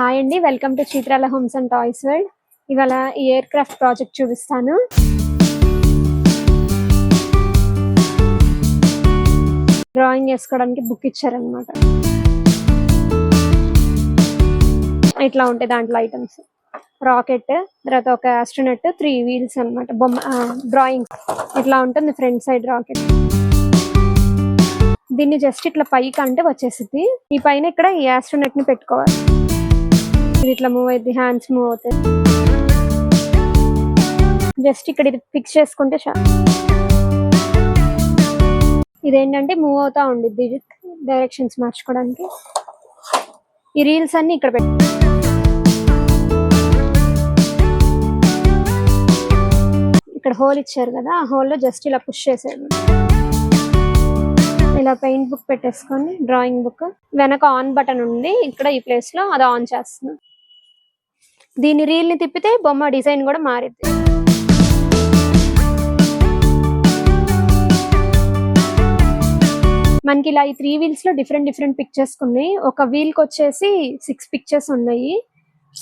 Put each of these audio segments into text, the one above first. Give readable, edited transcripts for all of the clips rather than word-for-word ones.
Hi అండి, welcome to చిత్రాల homes and toys world. ఇవాళ ఈ ఎయిర్ క్రాఫ్ట్ ప్రాజెక్ట్ చూపిస్తాను. డ్రాయింగ్ వేసుకోవడానికి బుక్ ఇచ్చారనమాట. ఇట్లా ఉంటాయి దాంట్లో ఐటమ్స్. రాకెట్, తర్వాత ఒక ఆస్ట్రోనట్, 3 వీల్స్ అనమాట. బొమ్మ డ్రాయింగ్ ఇట్లా ఉంటుంది. Front side rocket. దీన్ని జస్ట్ ఇట్లా పైకి అంటే వచ్చేసింది. ఈ పైన ఇక్కడ ఈ ఆస్ట్రోనట్ ని పెట్టుకోవాలి. ఇది ఇట్లా మూవ్ అవుతుంది, హ్యాండ్స్ మూవ్ అవుతాయి. జస్ట్ ఇక్కడ ఇది ఫిక్స్ చేసుకుంటే చాలు. ఇదేంటంటే మూవ్ అవుతా ఉండిద్ది, డైరెక్షన్స్ మార్చుకోవడానికి. ఈ రీల్స్ అన్ని ఇక్కడ పెట్టు. ఇక్కడ హోల్ ఇచ్చారు కదా, ఆ హోల్లో జస్ట్ ఇలా పుష్ చేసేది. ఇలా పెయింట్ బుక్ పెట్టేసుకొని, డ్రాయింగ్ బుక్ వెనక ఆన్ బటన్ ఉంది, ఇక్కడ ఈ ప్లేస్ లో అది ఆన్ చేస్తున్నాం. దీని రీల్ ని తిప్పితే బొమ్మ డిజైన్ కూడా మారిద్ది. మనకి ఇలా ఈ 3 వీల్స్ లో డిఫరెంట్ పిక్చర్స్ ఉన్నాయి. ఒక వీల్ కి వచ్చేసి 6 పిక్చర్స్ ఉన్నాయి.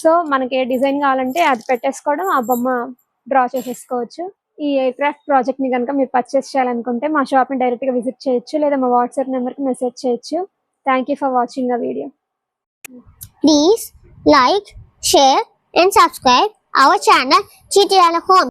సో మనకి ఏ డిజైన్ కావాలంటే అది పెట్టేసుకోవడం, ఆ బొమ్మ డ్రా చేసేసుకోవచ్చు. ఈ ఎయిర్ క్రాఫ్ట్ ప్రాజెక్ట్ ని కనుక మీరు పర్చేస్ చేయాలనుకుంటే మా షాప్ ని డైరెక్ట్ గా విజిట్ చేయొచ్చు, లేదా మా వాట్సాప్ నెంబర్ కి మెసేజ్ చేయొచ్చు. Thank you for watching the video. Please like, share and subscribe our channel Chitrala Home.